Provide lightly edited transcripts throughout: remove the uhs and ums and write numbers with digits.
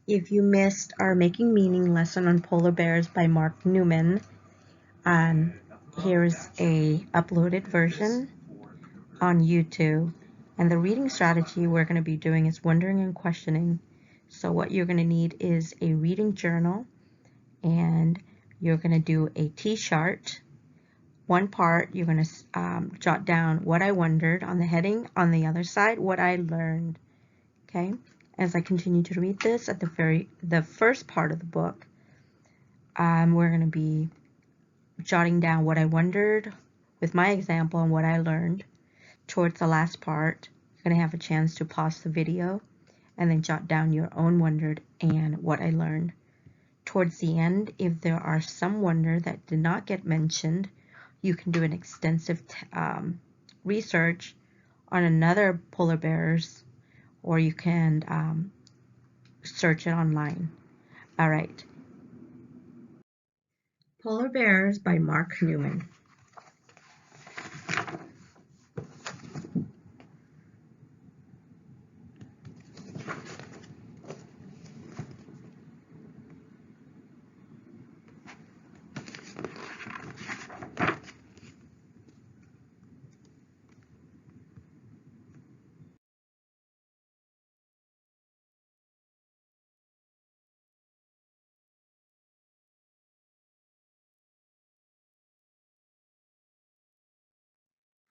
If you missed our Making Meaning lesson on polar bears by Mark Newman, here's a uploaded version on YouTube. And the reading strategy we're going to be doing is wondering and questioning. So what you're going to need is a reading journal, and you're going to do a T-chart. One part, you're going to jot down what I wondered on the heading. On the other side, what I learned. Okay. As I continue to read this, at the first part of the book, we're going to be jotting down what I wondered with my example and what I learned. Towards the last part, you're going to have a chance to pause the video and then jot down your own wondered and what I learned. Towards the end, if there are some wonder that did not get mentioned, you can do an extensive research on another polar bears, or you can search it online. All right. Polar Bears by Mark Newman.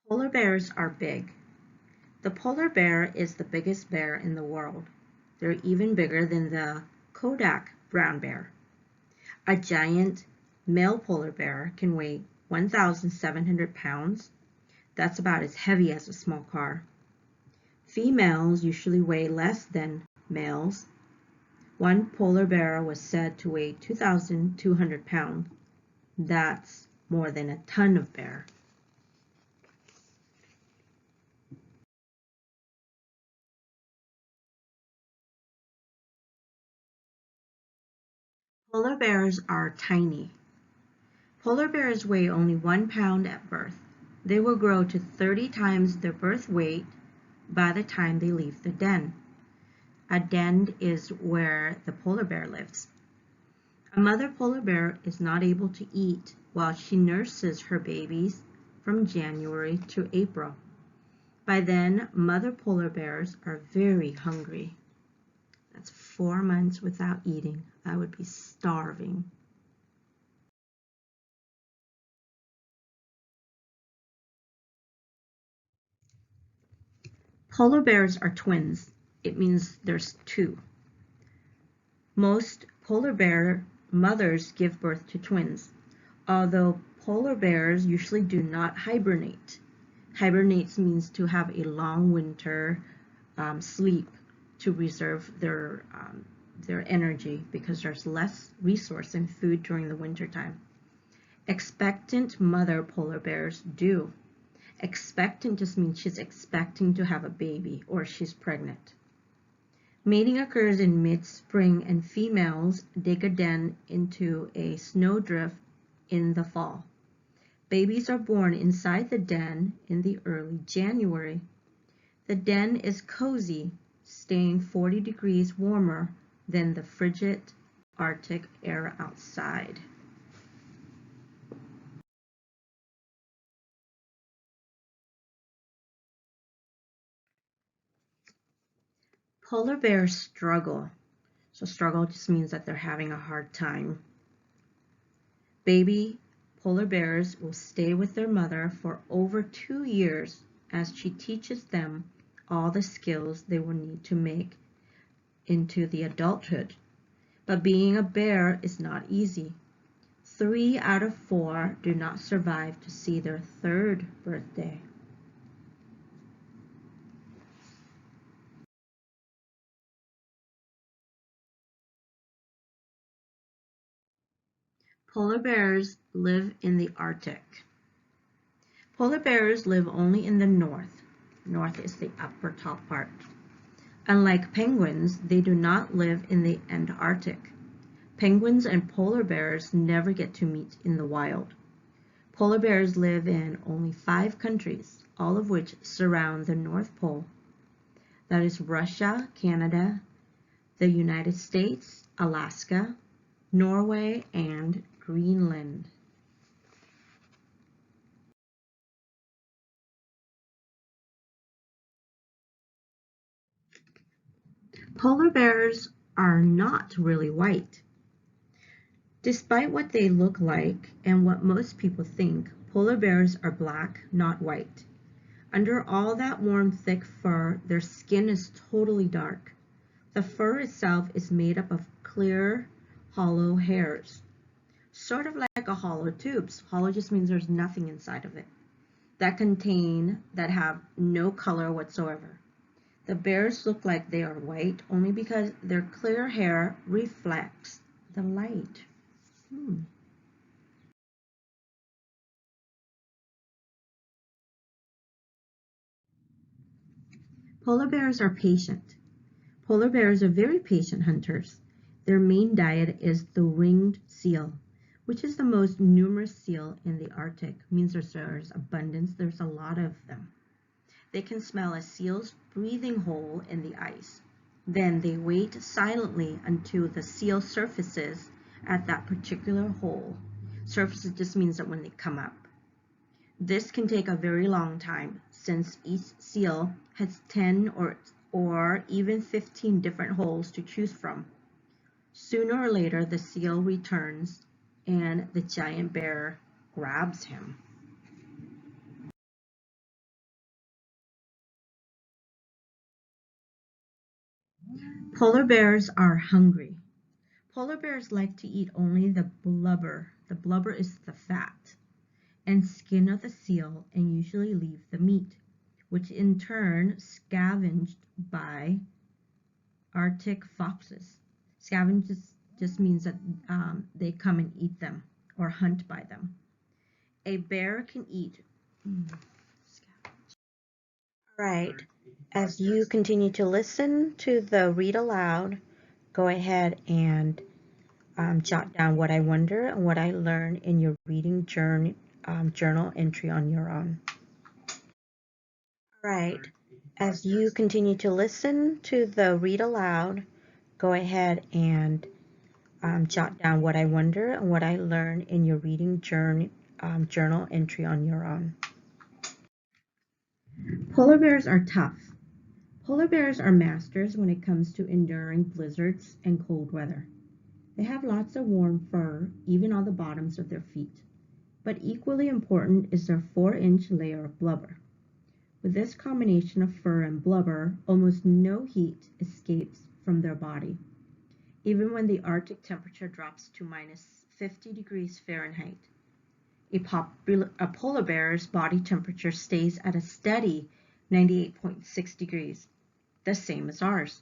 Polar bears are big. The polar bear is the biggest bear in the world. They're even bigger than the Kodak brown bear. A giant male polar bear can weigh 1,700 pounds. That's about as heavy as a small car. Females usually weigh less than males. One polar bear was said to weigh 2,200 pounds. That's more than a ton of bear. Polar bears are tiny. Polar bears weigh only 1 pound at birth. They will grow to 30 times their birth weight by the time they leave the den. A den is where the polar bear lives. A mother polar bear is not able to eat while she nurses her babies from January to April. By then, mother polar bears are very hungry. That's 4 months without eating. I would be starving. Polar bears are twins. It means there's two. Most polar bear mothers give birth to twins, although polar bears usually do not hibernate. Hibernate means to have a long winter sleep to reserve their energy because there's less resource and food during the winter time. Expectant mother polar bears do. Expectant just means she's expecting to have a baby or she's pregnant. Mating occurs in mid-spring and females dig a den into a snowdrift in the fall. Babies are born inside the den in the early January. The den is cozy, staying 40 degrees warmer than the frigid Arctic air outside. Polar bears struggle. So struggle just means that they're having a hard time. Baby polar bears will stay with their mother for over 2 years as she teaches them all the skills they will need to make into the adulthood. But being a bear is not easy. 3 out of 4 do not survive to see their 3rd birthday. Polar bears live in the Arctic. Polar bears live only in the north. North is the upper top part. Unlike penguins, they do not live in the Antarctic. Penguins and polar bears never get to meet in the wild. Polar bears live in only 5 countries, all of which surround the North Pole. That is Russia, Canada, the United States, Alaska, Norway, and Greenland. Polar bears are not really white. Despite what they look like and what most people think, polar bears are black, not white. Under all that warm, thick fur, their skin is totally dark. The fur itself is made up of clear, hollow hairs, sort of like a hollow tube. Hollow just means there's nothing inside of it, that have no color whatsoever. The bears look like they are white only because their clear hair reflects the light. Polar bears are patient. Polar bears are very patient hunters. Their main diet is the ringed seal, which is the most numerous seal in the Arctic. It means there's abundance, there's a lot of them. They can smell a seal's breathing hole in the ice. Then they wait silently until the seal surfaces at that particular hole. Surfaces just means that when they come up. This can take a very long time since each seal has 10 or even 15 different holes to choose from. Sooner or later, the seal returns and the giant bear grabs him. Polar bears are hungry. Polar bears like to eat only the blubber. The blubber is the fat and skin of the seal and usually leave the meat, which in turn scavenged by Arctic foxes. Scavenge just means that they come and eat them or hunt by them. A bear can eat. Right. As you continue to listen to the read aloud, go ahead and jot down what I wonder and what I learned in your reading journal entry on your own. Right. As you continue to listen to the read aloud, go ahead and jot down what I wonder and what I learned in your reading journal entry on your own. Polar bears are tough. Polar bears are masters when it comes to enduring blizzards and cold weather. They have lots of warm fur, even on the bottoms of their feet. But equally important is their 4-inch layer of blubber. With this combination of fur and blubber, almost no heat escapes from their body, even when the Arctic temperature drops to minus 50 degrees Fahrenheit. A polar bear's body temperature stays at a steady 98.6 degrees, the same as ours.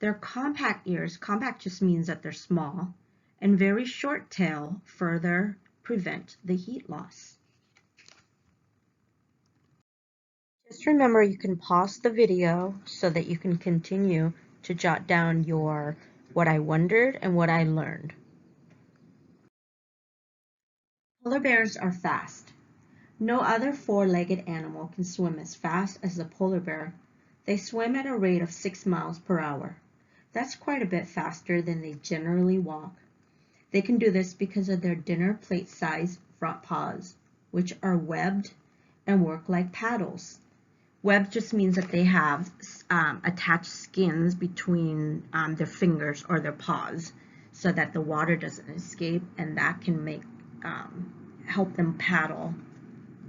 Their compact ears, compact just means that they're small, and very short tail further prevent the heat loss. Just remember you can pause the video so that you can continue to jot down your what I wondered and what I learned. Polar bears are fast. No other four-legged animal can swim as fast as the polar bear. They swim at a rate of 6 miles per hour. That's quite a bit faster than they generally walk. They can do this because of their dinner plate-sized front paws, which are webbed and work like paddles. Webbed just means that they have attached skins between their fingers or their paws so that the water doesn't escape, and that can help them paddle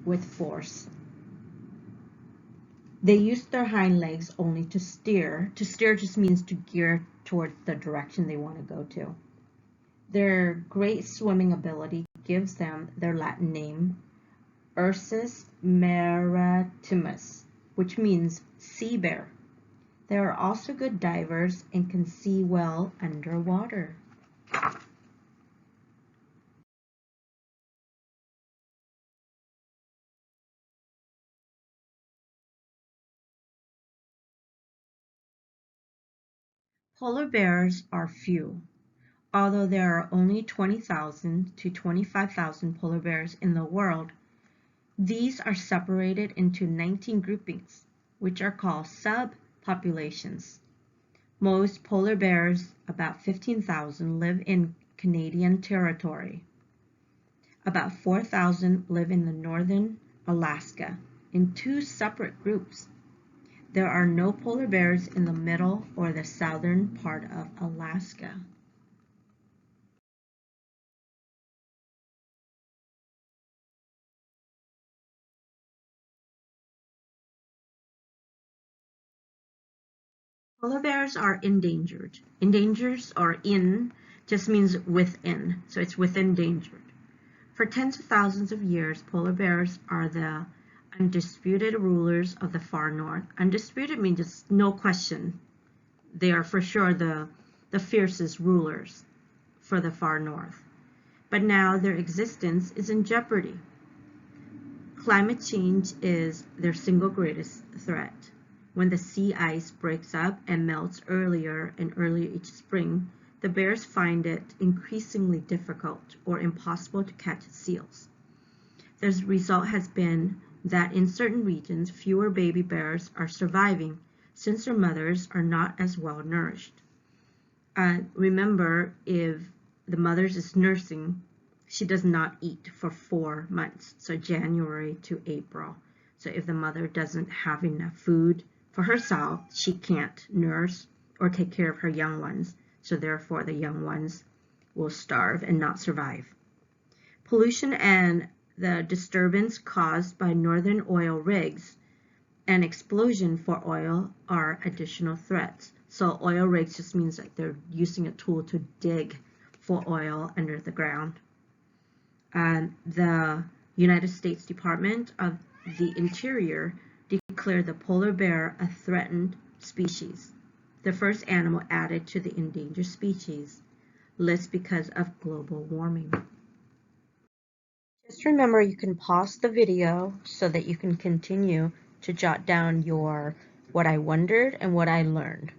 with force. They use their hind legs only to steer. To steer just means to gear toward the direction they want to go to. Their great swimming ability gives them their Latin name, Ursus maritimus, which means sea bear. They are also good divers and can see well underwater. Polar bears are few. Although there are only 20,000 to 25,000 polar bears in the world, these are separated into 19 groupings, which are called subpopulations. Most polar bears, about 15,000, live in Canadian territory. About 4,000 live in the northern Alaska in two separate groups. There are no polar bears in the middle or the southern part of Alaska. Polar bears are endangered. Endangered or in just means within, so it's within endangered. For tens of thousands of years, polar bears are the undisputed rulers of the far north. Undisputed means just no question. They are for sure the fiercest rulers for the far north. But now their existence is in jeopardy. Climate change is their single greatest threat. When the sea ice breaks up and melts earlier and earlier each spring, the bears find it increasingly difficult or impossible to catch seals. The result has been that in certain regions, fewer baby bears are surviving since their mothers are not as well nourished. Remember, if the mother is nursing, she does not eat for 4 months, so January to April. So if the mother doesn't have enough food for herself, she can't nurse or take care of her young ones, so therefore the young ones will starve and not survive. Pollution and the disturbance caused by northern oil rigs and explosion for oil are additional threats. So oil rigs just means that they're using a tool to dig for oil under the ground. The United States Department of the Interior declared the polar bear a threatened species, the first animal added to the endangered species list because of global warming. Just remember, you can pause the video so that you can continue to jot down your what I wondered and what I learned.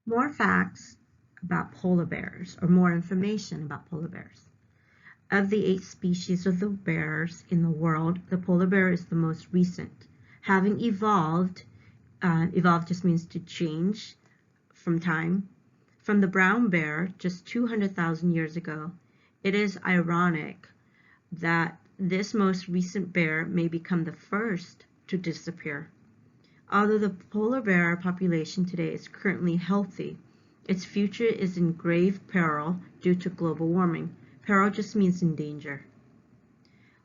More facts about polar bears, or more information about polar bears. Of the 8 species of the bears in the world, the polar bear is the most recent. Having evolved, evolved just means to change from time, from the brown bear just 200,000 years ago. It is ironic that this most recent bear may become the first to disappear. Although the polar bear population today is currently healthy, its future is in grave peril due to global warming. Peril just means in danger.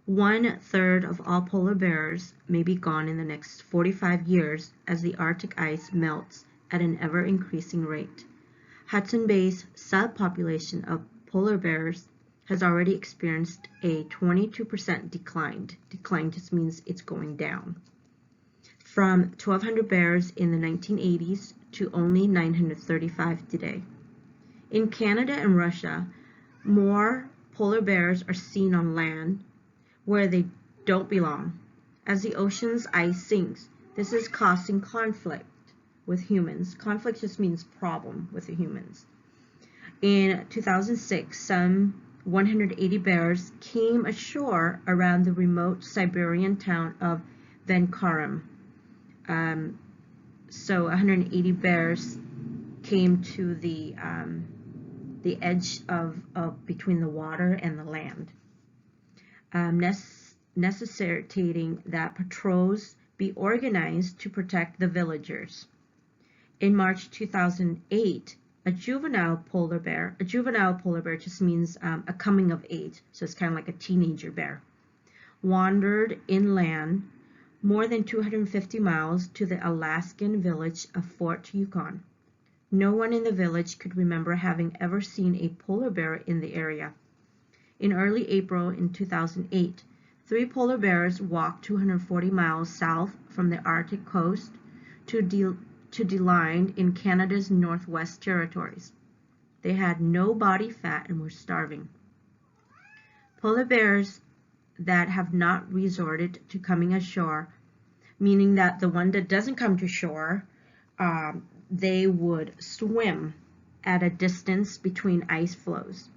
1/3 of all polar bears may be gone in the next 45 years as the Arctic ice melts at an ever-increasing rate. Hudson Bay's subpopulation of polar bears has already experienced a 22% decline. Decline just means it's going down. From 1,200 bears in the 1980s to only 935 today. In Canada and Russia, more polar bears are seen on land where they don't belong. As the ocean's ice sinks, this is causing conflict with humans. Conflict just means problem with the humans. In 2006, some 180 bears came ashore around the remote Siberian town of Venkaram. So 180 bears came to the edge of between the water and the land, necessitating that patrols be organized to protect the villagers. In March 2008, a juvenile polar bear just means a coming of age, so it's kind of like a teenager bear, wandered inland more than 250 miles to the Alaskan village of Fort Yukon. No one in the village could remember having ever seen a polar bear in the area. In early April in 2008, 3 polar bears walked 240 miles south from the Arctic coast to Deline in Canada's Northwest Territories. They had no body fat and were starving. Polar bears that have not resorted to coming ashore, meaning that the one that doesn't come to shore, they would swim at a distance between ice floes.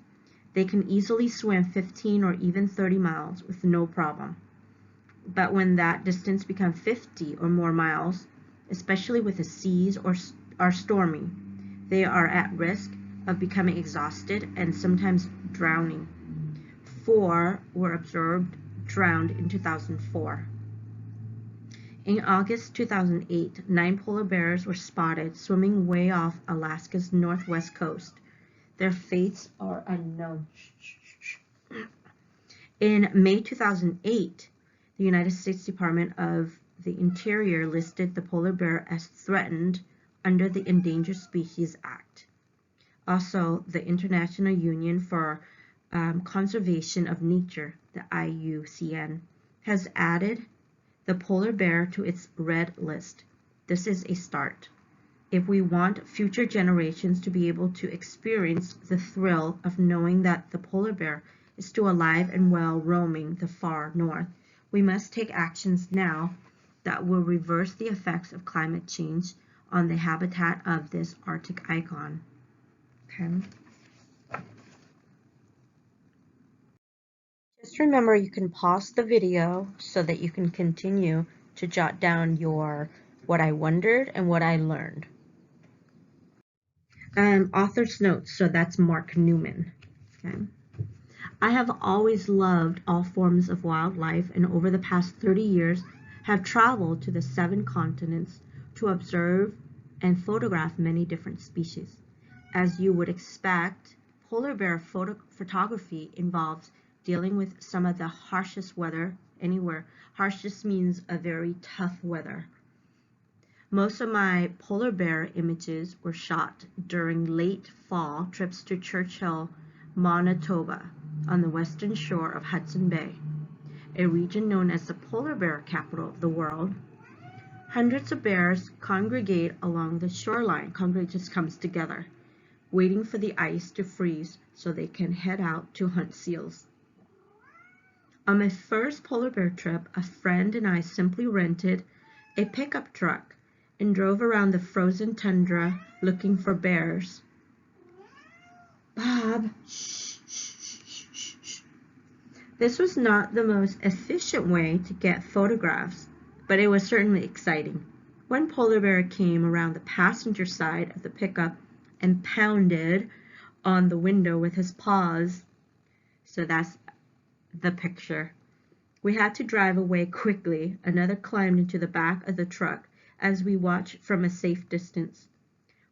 They can easily swim 15 or even 30 miles with no problem. But when that distance becomes 50 or more miles, especially with the seas are stormy. They are at risk of becoming exhausted and sometimes drowning. 4 were observed drowned in 2004. In August 2008, 9 polar bears were spotted swimming way off Alaska's northwest coast. Their fates are unknown. In May 2008, the United States Department of the Interior listed the polar bear as threatened under the Endangered Species Act. Also, the International Union for Conservation of Nature, the IUCN, has added the polar bear to its red list. This is a start. If we want future generations to be able to experience the thrill of knowing that the polar bear is still alive and well roaming the far north, we must take actions now that will reverse the effects of climate change on the habitat of this Arctic icon. Okay. Just remember, you can pause the video so that you can continue to jot down your what I wondered and what I learned. Author's notes, so that's Mark Newman. Okay. I have always loved all forms of wildlife, and over the past 30 years have traveled to the 7 continents to observe and photograph many different species. As you would expect, polar bear photography involves dealing with some of the harshest weather anywhere. Harshest means a very tough weather. Most of my polar bear images were shot during late fall trips to Churchill, Manitoba, on the western shore of Hudson Bay, a region known as the polar bear capital of the world. Hundreds of bears congregate along the shoreline. Congregate just comes together, waiting for the ice to freeze so they can head out to hunt seals. On my first polar bear trip, a friend and I simply rented a pickup truck and drove around the frozen tundra looking for bears. Bob, shh. This was not the most efficient way to get photographs, but it was certainly exciting. One polar bear came around the passenger side of the pickup and pounded on the window with his paws. So that's the picture. We had to drive away quickly. Another climbed into the back of the truck as we watched from a safe distance.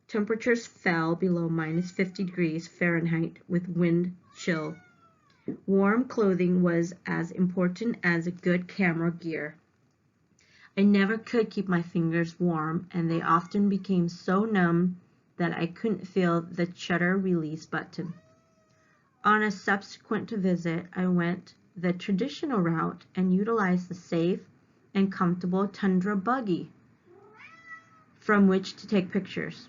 Temperatures fell below -50 degrees Fahrenheit with wind chill. Warm clothing was as important as a good camera gear. I never could keep my fingers warm, and they often became so numb that I couldn't feel the shutter release button. On a subsequent visit, I went the traditional route and utilized the safe and comfortable tundra buggy from which to take pictures.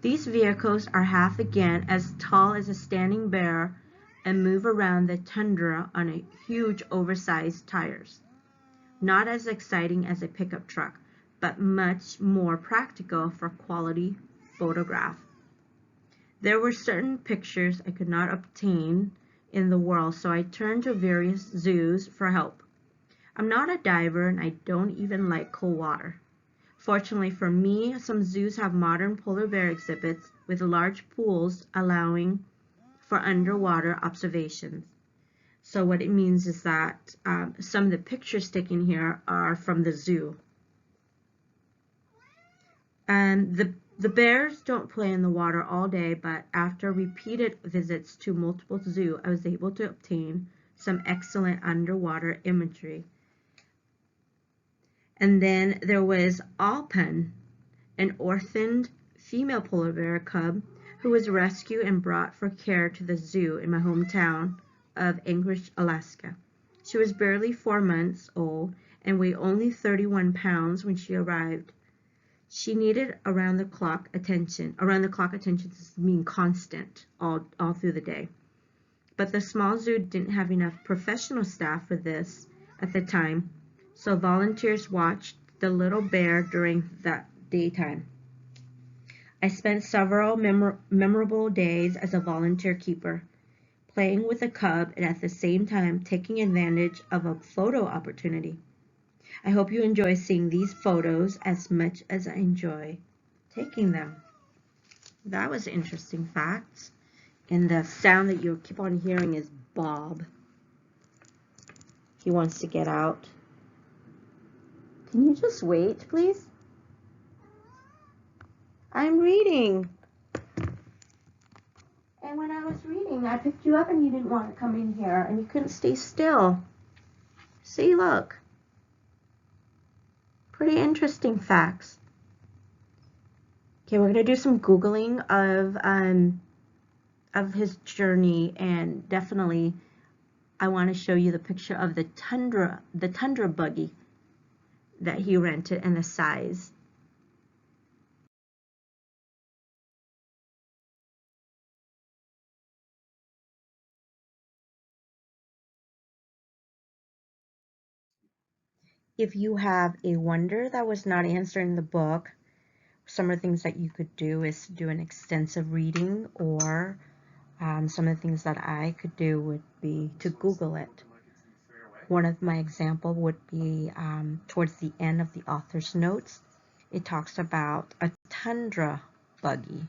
These vehicles are half again as tall as a standing bear and move around the tundra on a huge oversized tires. Not as exciting as a pickup truck, but much more practical for quality photograph. There were certain pictures I could not obtain in the world, so I turned to various zoos for help. I'm not a diver and I don't even like cold water. Fortunately for me, some zoos have modern polar bear exhibits with large pools allowing for underwater observations. So what it means is that some of the pictures taken here are from the zoo. And the bears don't play in the water all day, but after repeated visits to multiple zoos, I was able to obtain some excellent underwater imagery. And then there was Alpen, an orphaned female polar bear cub who was rescued and brought for care to the zoo in my hometown of Anchorage, Alaska. She was barely 4 months old and weighed only 31 pounds when she arrived. She needed around-the-clock attention. Around-the-clock attention means constant all through the day. But the small zoo didn't have enough professional staff for this at the time, so volunteers watched the little bear during that daytime. I spent several memorable days as a volunteer keeper, playing with the cub and at the same time taking advantage of a photo opportunity. I hope you enjoy seeing these photos as much as I enjoy taking them. That was interesting facts. And the sound that you keep on hearing is Bob. He wants to get out. Can you just wait, please? I'm reading. And when I was reading, I picked you up and you didn't want to come in here and you couldn't stay still. See, look. Pretty interesting facts. Okay, we're going to do some Googling of his journey, and definitely I want to show you the picture of the tundra buggy that he rented and the size. If you have a wonder that was not answered in the book, some of the things that you could do is do an extensive reading, or some of the things that I could do would be to Google it. One of my example would be towards the end of the author's notes. It talks about a tundra buggy.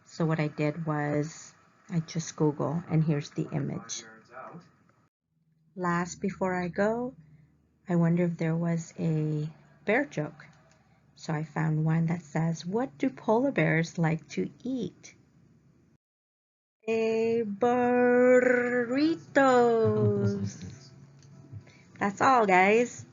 So what I did was I just Google, and here's the image. Last, before I go, I wonder if there was a bear joke. So I found one that says, what do polar bears like to eat? A burritos. That's all, guys.